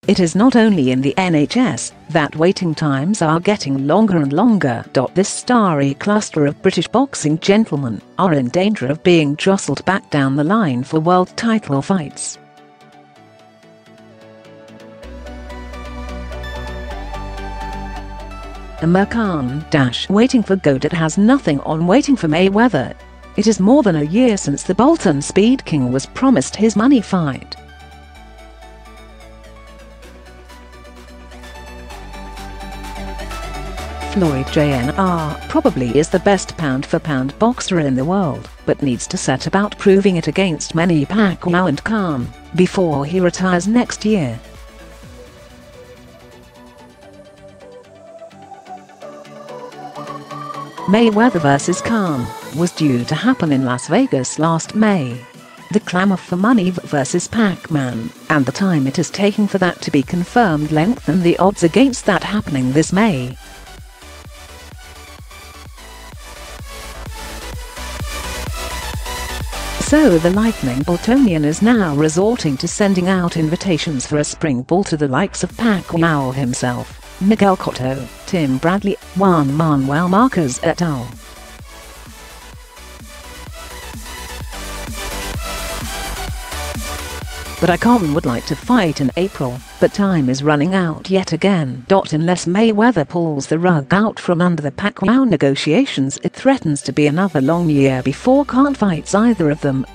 It is not only in the NHS that waiting times are getting longer and longer. This starry cluster of British boxing gentlemen are in danger of being jostled back down the line for world title fights. AMIR KHAN waiting for Godot has nothing on waiting for Mayweather. It is more than a year since the Bolton Speed King was promised his money fight. Floyd Jnr. probably is the best pound-for-pound boxer in the world, but needs to set about proving it against Manny Pacquiao and Khan before he retires next year. Mayweather vs Khan was due to happen in Las Vegas last May. The clamour for money vs PacMan, and the time it is taking for that to be confirmed lengthen the odds against that happening this May. So the lightning Boltonian is now resorting to sending out invitations for a spring ball to the likes of Pacquiao himself, Miguel Cotto, Tim Bradley, Juan Manuel Marquez et al. But Khan would like to fight in April, but time is running out yet again. Unless Mayweather pulls the rug out from under the Pacquiao negotiations, it threatens to be another long year before Khan fights either of them.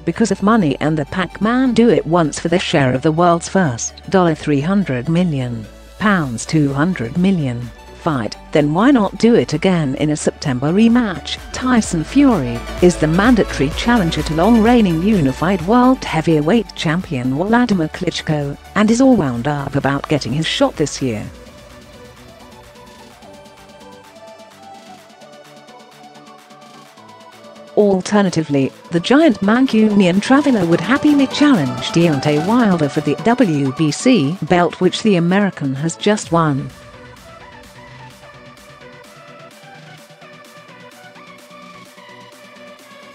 Because if Money and the PacMan do it once for their share of the world's first $300 million, $200 million fight, then why not do it again in a September rematch? Tyson Fury is the mandatory challenger to long-reigning unified world heavyweight champion Wladimir Klitschko, and is all wound up about getting his shot this year. Alternatively, the giant Mancunian traveller would happily challenge Deontay Wilder for the WBC belt, which the American has just won.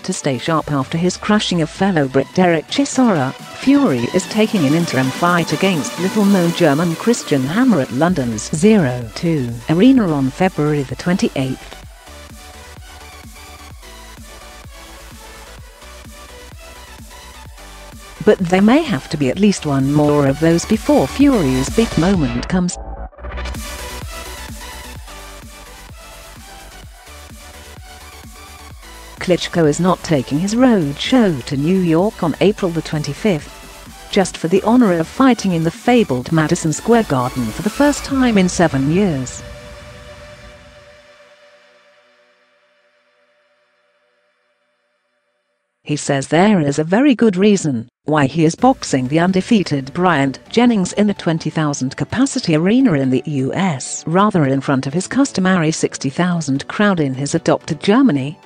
To stay sharp after his crushing of fellow Brit Dereck Chisora, Fury is taking an interim fight against little-known German Christian Hammer at London's 0-2 Arena on February the 28th. But there may have to be at least one more of those before Fury's big moment comes. Klitschko is not taking his road show to New York on April the 25th, just for the honor of fighting in the fabled Madison Square Garden for the first time in 7 years. He says there is a very good reason why he is boxing the undefeated Bryant Jennings in a 20,000 capacity arena in the US rather in front of his customary 60,000 crowd in his adopted Germany.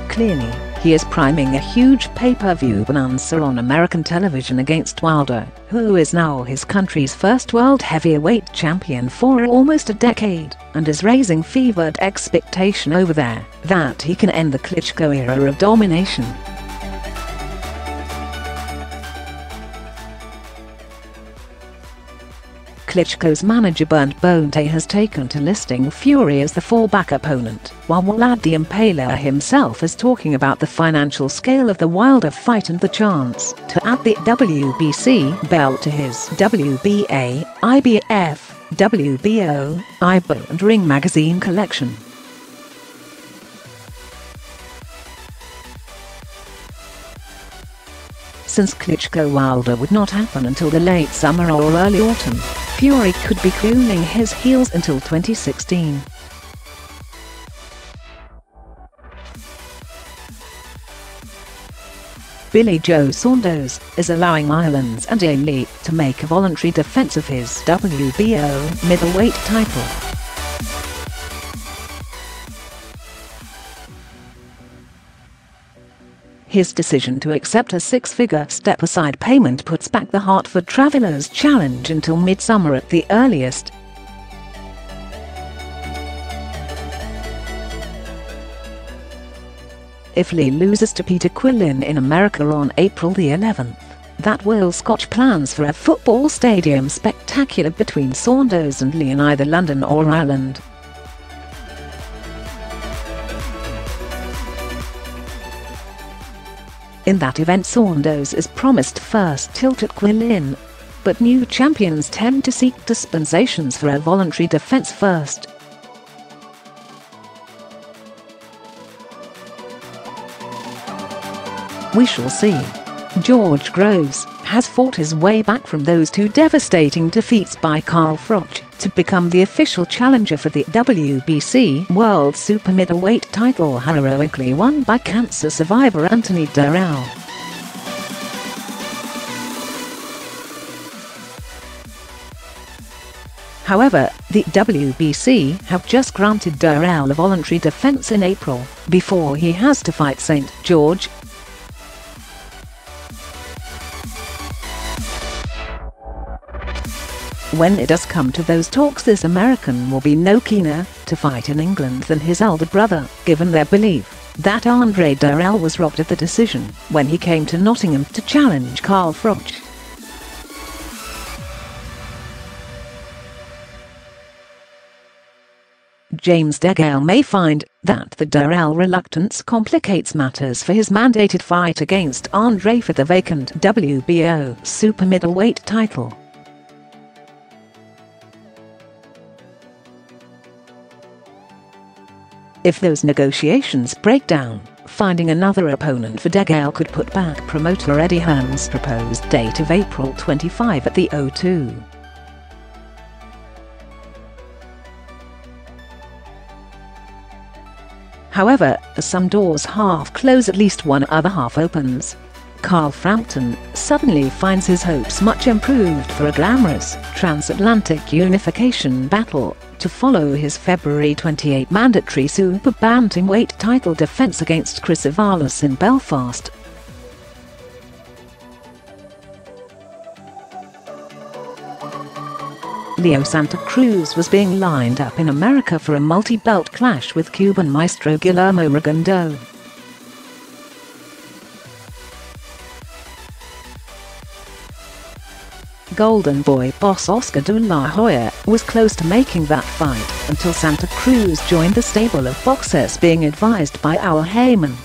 Clearly, he is priming a huge pay-per-view bonanza on American television against Wilder, who is now his country's first world heavyweight champion for almost a decade, and is raising fevered expectation over there that he can end the Klitschko era of domination. Klitschko's manager Bernd Boente has taken to listing Fury as the fallback opponent, while Wlad the Impaler himself is talking about the financial scale of the Wilder fight and the chance to add the WBC belt to his WBA, IBF, WBO, IBO and Ring Magazine collection. Since Klitschko-Wilder would not happen until the late summer or early autumn, Fury could be cooling his heels until 2016. Billy Joe Saunders is allowing Ireland's and Elite to make a voluntary defense of his WBO middleweight title. His decision to accept a six-figure step-aside payment puts back the Hartford Travelers challenge until midsummer at the earliest. if Lee loses to Peter Quillin in America on April the 11th. That will scotch plans for a football stadium spectacular between Saunders and Lee in either London or Ireland. In that event, Saunders is promised first tilt at Quillin, but new champions tend to seek dispensations for a voluntary defence first. We shall see. George Groves has fought his way back from those two devastating defeats by Carl Froch to become the official challenger for the WBC World Super Middleweight title, heroically won by cancer survivor Anthony Dirrell. However, the WBC have just granted Dirrell a voluntary defence in April, before he has to fight St. George. When it does come to those talks, this American will be no keener to fight in England than his elder brother, given their belief that Andre Dirrell was robbed of the decision when he came to Nottingham to challenge Carl Froch. James DeGale may find that the Dirrell reluctance complicates matters for his mandated fight against Andre for the vacant WBO super middleweight title. If those negotiations break down, finding another opponent for DeGale could put back promoter Eddie Hearn's proposed date of April 25 at the O2. However, as some doors half close, at least one other half opens. Carl Frampton suddenly finds his hopes much improved for a glamorous transatlantic unification battle to follow his February 28 mandatory super bantamweight title defence against Chris Avalos in Belfast. Leo Santa Cruz was being lined up in America for a multi-belt clash with Cuban maestro Guillermo Rigondeaux. Golden Boy boss Oscar De La Hoya was close to making that fight until Santa Cruz joined the stable of boxers being advised by Al Heyman.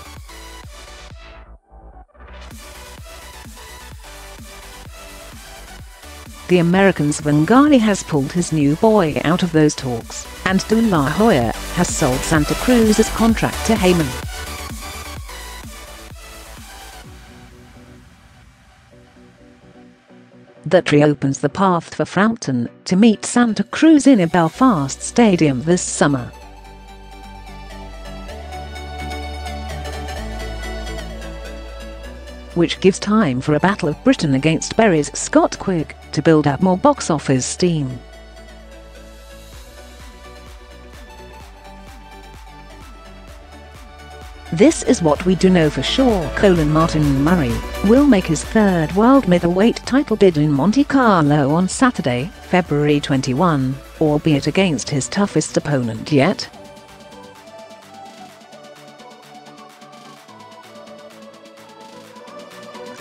The American's Vangali has pulled his new boy out of those talks, and De La Hoya has sold Santa Cruz's contract to Heyman. That reopens the path for Frampton to meet Santa Cruz in a Belfast stadium this summer. Which gives time for a battle of Britain against Bury's Scott Quigg to build up more box office steam. This is what we do know for sure: Colin Martin Murray will make his third world middleweight title bid in Monte Carlo on Saturday, February 21, albeit against his toughest opponent yet.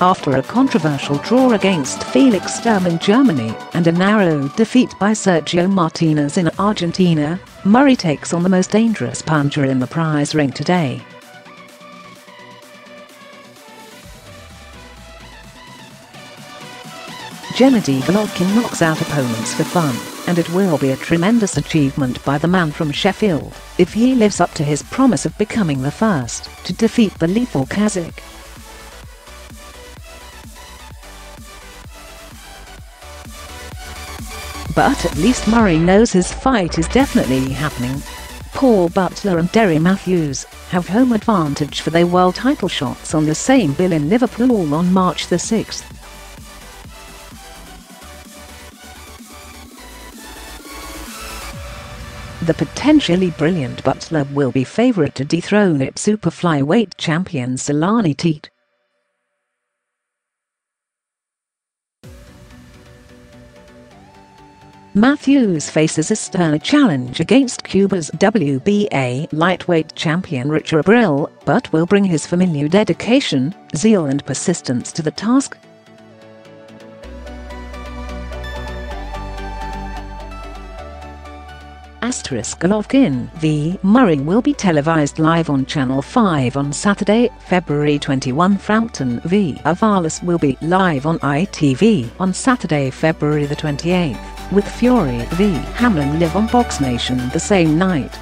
After a controversial draw against Felix Sturm in Germany and a narrow defeat by Sergio Martinez in Argentina, Murray takes on the most dangerous puncher in the prize ring today. Gennady Golovkin knocks out opponents for fun, and it will be a tremendous achievement by the man from Sheffield if he lives up to his promise of becoming the first to defeat the lethal Kazakh. But at least Murray knows his fight is definitely happening. Paul Butler and Derry Matthews have home advantage for their world title shots on the same bill in Liverpool on March the 6th. The potentially brilliant Butler will be favourite to dethrone its super flyweight champion Solani Teat. Matthews faces a stern challenge against Cuba's WBA lightweight champion Richard Abril, but will bring his familiar dedication, zeal and persistence to the task. Golovkin v Murray will be televised live on Channel 5 on Saturday, February 21. Frampton v Avalos will be live on ITV on Saturday, February the 28th, with Fury v Hamlin live on Box Nation the same night.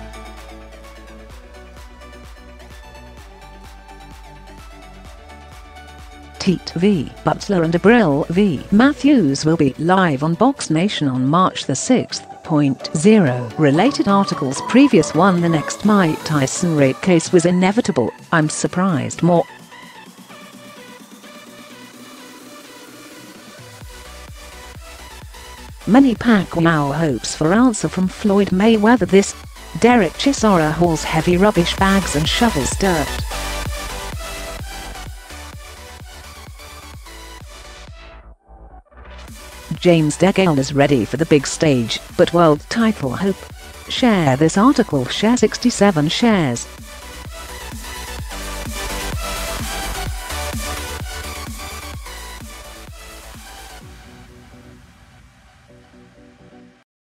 Teat v Butler and Abril v Matthews will be live on Box Nation on March the 6th. Related articles previous one. The next Mike Tyson rape case was inevitable, I'm surprised more. Manny Pacquiao hopes for answer from Floyd Mayweather. This Dereck Chisora hauls heavy rubbish bags and shovels dirt. James DeGale is ready for the big stage, but world title hope. Share this article. Share 67 shares.